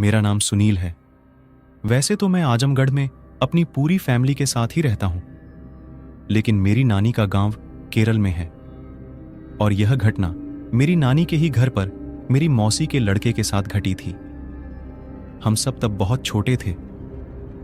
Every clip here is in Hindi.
मेरा नाम सुनील है। वैसे तो मैं आजमगढ़ में अपनी पूरी फैमिली के साथ ही रहता हूं, लेकिन मेरी नानी का गांव केरल में है और यह घटना मेरी नानी के ही घर पर मेरी मौसी के लड़के के साथ घटी थी। हम सब तब बहुत छोटे थे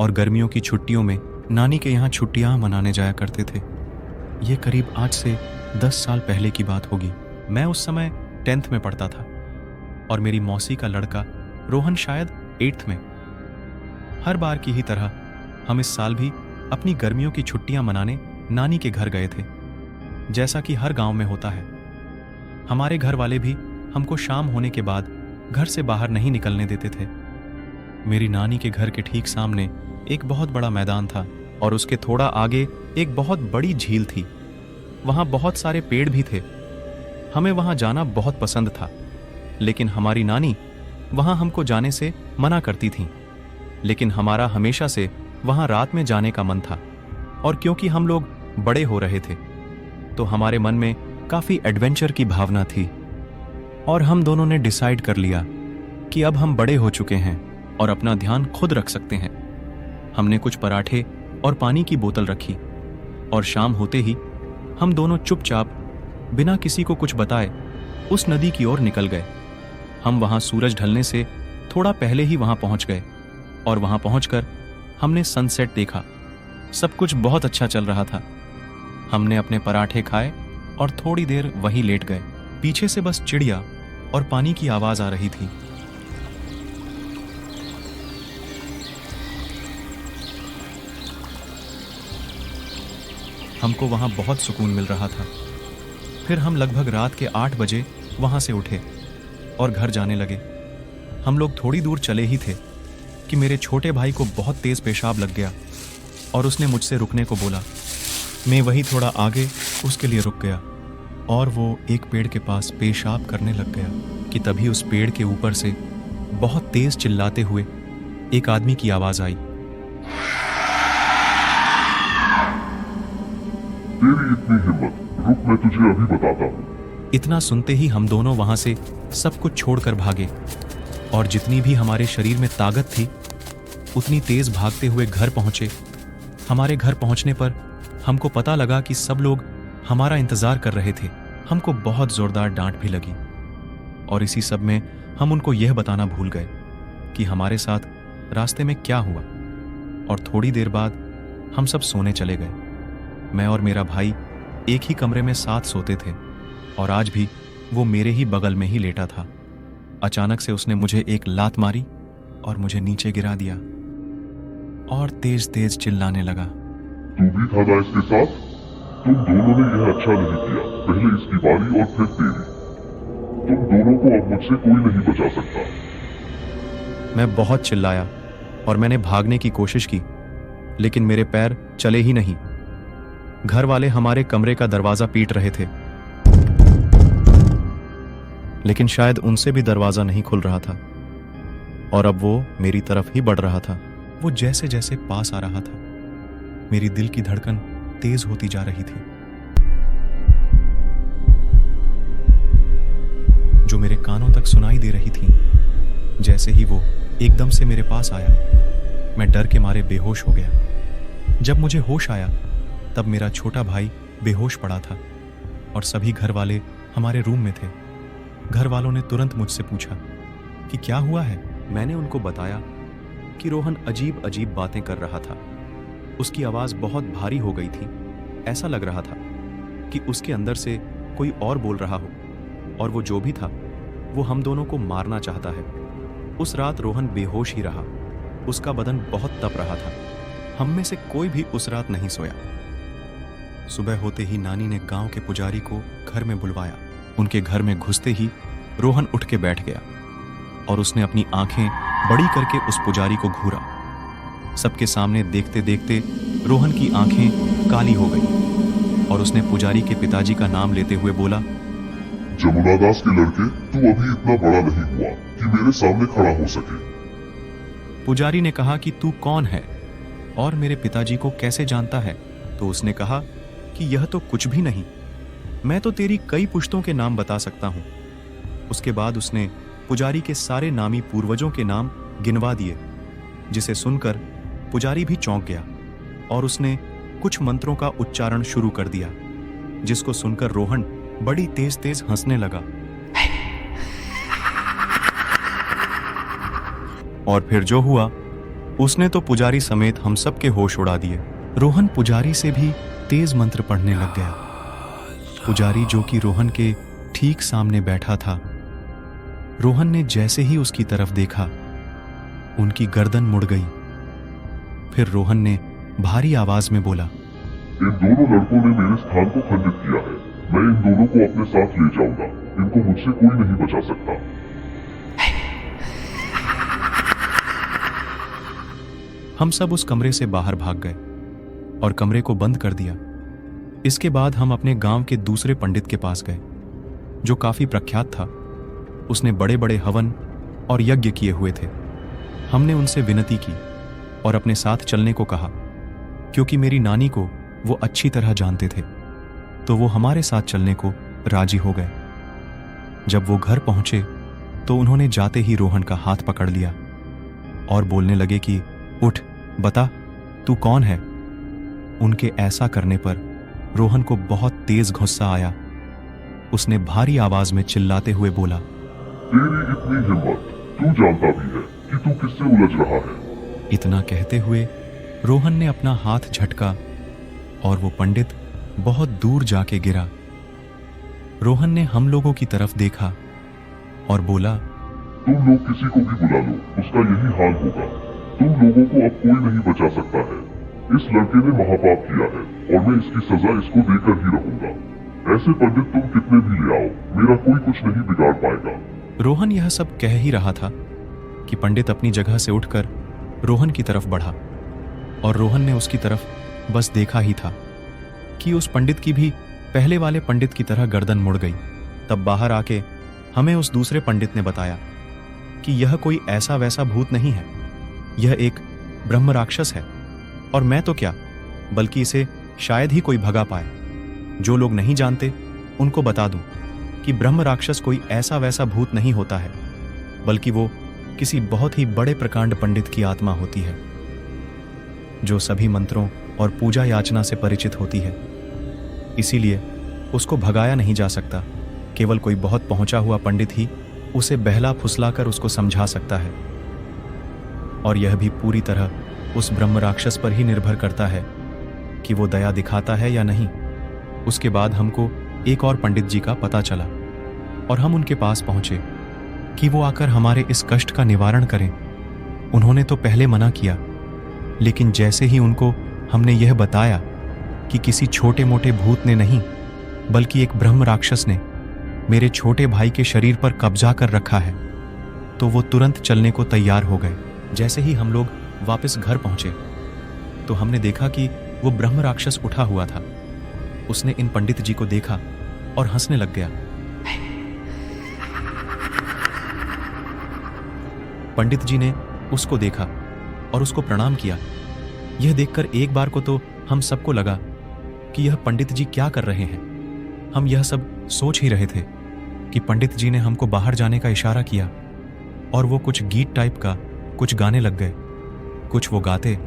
और गर्मियों की छुट्टियों में नानी के यहाँ छुट्टियां मनाने जाया करते थे। ये करीब आज से 10 साल पहले की बात होगी। मैं उस समय 10th में पढ़ता था और मेरी मौसी का लड़का रोहन शायद 8th में। हर बार की ही तरह हम इस साल भी अपनी गर्मियों की छुट्टियां मनाने नानी के घर गए थे, जैसा कि हर गांव में होता है। हमारे घर वाले भी हमको शाम होने के बाद घर से बाहर नहीं निकलने देते थे। मेरी नानी के घर के ठीक सामने एक बहुत बड़ा मैदान था और उसके थोड़ा आगे एक बहुत बड़ी झील थी। वहां बहुत सारे पेड़ भी थे। हमें वहां जाना बहुत पसंद था, लेकिन हमारी नानी वहां हमको जाने से मना करती थीं। लेकिन हमारा हमेशा से वहां रात में जाने का मन था और क्योंकि हम लोग बड़े हो रहे थे तो हमारे मन में काफी एडवेंचर की भावना थी और हम दोनों ने डिसाइड कर लिया कि अब हम बड़े हो चुके हैं और अपना ध्यान खुद रख सकते हैं। हमने कुछ पराठे और पानी की बोतल रखी और शाम होते ही हम दोनों चुपचाप बिना किसी को कुछ बताए उस नदी की ओर निकल गए। हम वहां सूरज ढलने से थोड़ा पहले ही वहां पहुंच गए और वहां पहुंचकर हमने सनसेट देखा। सब कुछ बहुत अच्छा चल रहा था। हमने अपने पराठे खाए और थोड़ी देर वहीं लेट गए। पीछे से बस चिड़िया और पानी की आवाज आ रही थी। हमको वहां बहुत सुकून मिल रहा था। फिर हम लगभग रात के 8 बजे वहां से उठे और घर जाने लगे। हम लोग थोड़ी दूर चले ही थे कि मेरे छोटे भाई को बहुत तेज पेशाब लग गया और उसने मुझसे रुकने को बोला। मैं वही थोड़ा आगे उसके लिए रुक गया और वो एक पेड़ के पास पेशाब करने लग गया कि तभी उस पेड़ के ऊपर से बहुत तेज चिल्लाते हुए एक आदमी की आवाज आई। तेरी इतनी हिम्मत, रुक मैं तुझे अभी बताता हूँ। इतना सुनते ही हम दोनों वहां से सब कुछ छोड़कर भागे और जितनी भी हमारे शरीर में ताकत थी उतनी तेज भागते हुए घर पहुंचे। हमारे घर पहुंचने पर हमको पता लगा कि सब लोग हमारा इंतजार कर रहे थे। हमको बहुत जोरदार डांट भी लगी और इसी सब में हम उनको यह बताना भूल गए कि हमारे साथ रास्ते में क्या हुआ। और थोड़ी देर बाद हम सब सोने चले गए। मैं और मेरा भाई एक ही कमरे में साथ सोते थे और आज भी वो मेरे ही बगल में ही लेटा था। अचानक से उसने मुझे एक लात मारी और मुझे नीचे गिरा दिया और तेज तेज चिल्लाने लगा। तू भी था ना इसके साथ? तुम दोनों ने यह अच्छा नहीं किया। पहले इसकी बारी और फिर तेरी। तुम दोनों को अब मुझसे कोई नहीं बचा सकता। मैं बहुत चिल्लाया और मैंने भागने की कोशिश की, लेकिन मेरे पैर चले ही नहीं। घर वाले हमारे कमरे का दरवाजा पीट रहे थे, लेकिन शायद उनसे भी दरवाजा नहीं खुल रहा था और अब वो मेरी तरफ ही बढ़ रहा था। वो जैसे जैसे पास आ रहा था मेरी दिल की धड़कन तेज होती जा रही थी। जो मेरे कानों तक सुनाई दे रही थी। जैसे ही वो एकदम से मेरे पास आया, मैं डर के मारे बेहोश हो गया। जब मुझे होश आया तब मेरा छोटा भाई बेहोश पड़ा था और सभी घर वाले हमारे रूम में थे। घर वालों ने तुरंत मुझसे पूछा कि क्या हुआ है। मैंने उनको बताया कि रोहन अजीब अजीब बातें कर रहा था। उसकी आवाज बहुत भारी हो गई थी। ऐसा लग रहा था कि उसके अंदर से कोई और बोल रहा हो और वो जो भी था वो हम दोनों को मारना चाहता है। उस रात रोहन बेहोश ही रहा। उसका बदन बहुत तप रहा था। हम में से कोई भी उस रात नहीं सोया। सुबह होते ही नानी ने गांव के पुजारी को घर में बुलवाया। उनके घर में घुसते ही रोहन उठ के बैठ गया और उसने अपनी आंखें बड़ी करके उस पुजारी को घूरा। सबके सामने देखते देखते रोहन की आंखें काली हो गई और उसने पुजारी के पिताजी का नाम लेते हुए बोला, जमुना दास के लड़के, तू अभी इतना बड़ा नहीं हुआ कि मेरे सामने खड़ा हो सके। पुजारी ने कहा कि तू कौन है और मेरे पिताजी को कैसे जानता है? तो उसने कहा कि यह तो कुछ भी नहीं, मैं तो तेरी कई पुश्तों के नाम बता सकता हूं। उसके बाद उसने पुजारी के सारे नामी पूर्वजों के नाम गिनवा दिए, जिसे सुनकर पुजारी भी चौंक गया और उसने कुछ मंत्रों का उच्चारण शुरू कर दिया, जिसको सुनकर रोहन बड़ी तेज तेज हंसने लगा। और फिर जो हुआ, उसने तो पुजारी समेत हम सब के होश उड़ा दिए। रोहन पुजारी से भी तेज मंत्र पढ़ने लग गया। पुजारी, जो कि रोहन के ठीक सामने बैठा था, रोहन ने जैसे ही उसकी तरफ देखा, उनकी गर्दन मुड़ गई। फिर रोहन ने भारी आवाज में बोला, इन दोनों लड़कों ने मेरे स्थान को खंडित किया है। मैं इन दोनों को अपने साथ ले जाऊंगा। इनको मुझसे कोई नहीं बचा सकता। हम सब उस कमरे से बाहर भाग गए और कमरे को बंद कर दिया। इसके बाद हम अपने गांव के दूसरे पंडित के पास गए, जो काफी प्रख्यात था। उसने बड़े बड़े हवन और यज्ञ किए हुए थे। हमने उनसे विनती की और अपने साथ चलने को कहा, क्योंकि मेरी नानी को वो अच्छी तरह जानते थे, तो वो हमारे साथ चलने को राजी हो गए। जब वो घर पहुंचे तो उन्होंने जाते ही रोहन का हाथ पकड़ लिया और बोलने लगे कि उठ, बता तू कौन है। उनके ऐसा करने पर रोहन को बहुत तेज गुस्सा आया। उसने भारी आवाज में चिल्लाते हुए बोला, तेरी इतनी हिम्मत, तू जानता भी है कि तू किससे उलझ रहा है। इतना कहते हुए रोहन ने अपना हाथ झटका और वो पंडित बहुत दूर जाके गिरा। रोहन ने हम लोगों की तरफ देखा और बोला, तुम लोग किसी को भी बुला लो, उसका यही हाल होगा। तुम लोगों को अब कोई नहीं बचा सकता है। इस लड़के ने महापाप किया है और मैं इसकी सजा इसको देकर ही रहूंगा। ऐसे पंडित तुम कितने भी ले आओ, मेरा कोई कुछ नहीं बिगाड़ पाएगा। रोहन यह सब कह ही रहा था कि पंडित अपनी जगह से उठकर रोहन की तरफ बढ़ा और रोहन ने उसकी तरफ बस देखा ही था कि उस पंडित की भी पहले वाले पंडित की तरह गर्दन मुड़ गई। तब बाहर आके हमें उस दूसरे पंडित ने बताया कि यह कोई ऐसा वैसा भूत नहीं है, यह एक ब्रह्म राक्षस है। और मैं तो क्या, बल्कि इसे शायद ही कोई भगा पाए। जो लोग नहीं जानते उनको बता दूं कि ब्रह्म राक्षस कोई ऐसा वैसा भूत नहीं होता है, बल्कि वो किसी बहुत ही बड़े प्रकांड पंडित की आत्मा होती है, जो सभी मंत्रों और पूजा याचना से परिचित होती है। इसीलिए उसको भगाया नहीं जा सकता। केवल कोई बहुत पहुंचा हुआ पंडित ही उसे बहला फुसलाकर उसको समझा सकता है। और यह भी पूरी तरह उस ब्रह्म राक्षस पर ही निर्भर करता है कि वो दया दिखाता है या नहीं। उसके बाद हमको एक और पंडित जी का पता चला और हम उनके पास पहुंचे कि वो आकर हमारे इस कष्ट का निवारण करें। उन्होंने तो पहले मना किया, लेकिन जैसे ही उनको हमने यह बताया कि किसी छोटे मोटे भूत ने नहीं, बल्कि एक ब्रह्म राक्षस ने मेरे छोटे भाई के शरीर पर कब्जा कर रखा है, तो वो तुरंत चलने को तैयार हो गए। जैसे ही हम लोग वापस घर पहुंचे तो हमने देखा कि वो ब्रह्म राक्षस उठा हुआ था। उसने इन पंडित जी को देखा और हंसने लग गया। पंडित जी ने उसको देखा और उसको प्रणाम किया। यह देखकर एक बार को तो हम सबको लगा कि यह पंडित जी क्या कर रहे हैं। हम यह सब सोच ही रहे थे कि पंडित जी ने हमको बाहर जाने का इशारा किया और वो कुछ गीत टाइप का कुछ गाने लग गए। कुछ वो गाते,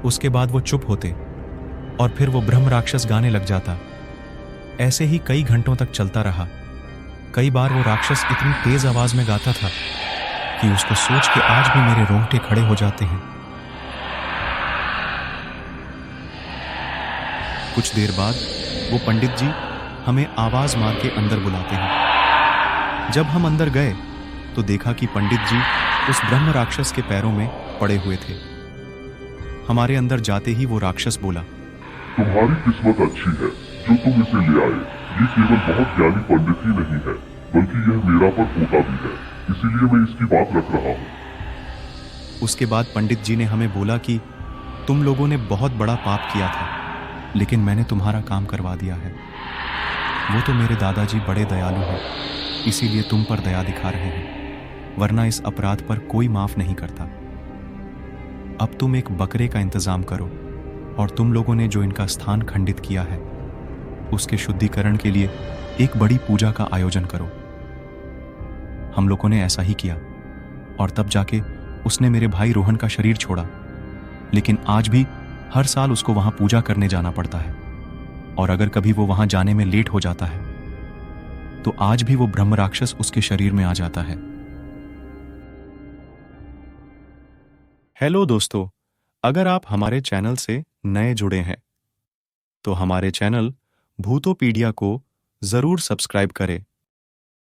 उसके बाद वो चुप होते और फिर वो ब्रह्म राक्षस गाने लग जाता। ऐसे ही कई घंटों तक चलता रहा। कई बार वो राक्षस इतनी तेज आवाज में गाता था कि उसको सोच के आज भी मेरे रोंगटे खड़े हो जाते हैं। कुछ देर बाद वो पंडित जी हमें आवाज मार के अंदर बुलाते हैं। जब हम अंदर गए तो देखा कि पंडित जी उस ब्रह्म राक्षस के पैरों में पड़े हुए थे। हमारे अंदर जाते ही वो राक्षस बोला, तुम्हारी किस्मत अच्छी है जो तुम इसे ले आए। ये केवल बहुत ज्ञानी पंडित ही नहीं है, बल्कि यह मेरा पर पोता भी है, इसीलिए मैं इसकी बात रख रहा हूँ। उसके बाद पंडित जी ने हमें बोला कि तुम लोगों ने बहुत बड़ा पाप किया था, लेकिन मैंने तुम्हारा काम करवा दिया है। वो तो मेरे दादाजी बड़े दयालु हैं, इसीलिए तुम पर दया दिखा रहे हैं, वरना इस अपराध पर कोई माफ नहीं करता। अब तुम एक बकरे का इंतजाम करो और तुम लोगों ने जो इनका स्थान खंडित किया है उसके शुद्धिकरण के लिए एक बड़ी पूजा का आयोजन करो। हम लोगों ने ऐसा ही किया और तब जाके उसने मेरे भाई रोहन का शरीर छोड़ा, लेकिन आज भी हर साल उसको वहां पूजा करने जाना पड़ता है। और अगर कभी वो वहां जाने में लेट हो जाता है तो आज भी वो ब्रह्म राक्षस उसके शरीर में आ जाता है। हेलो दोस्तों, अगर आप हमारे चैनल से नए जुड़े हैं तो हमारे चैनल भूतोपीडिया को जरूर सब्सक्राइब करें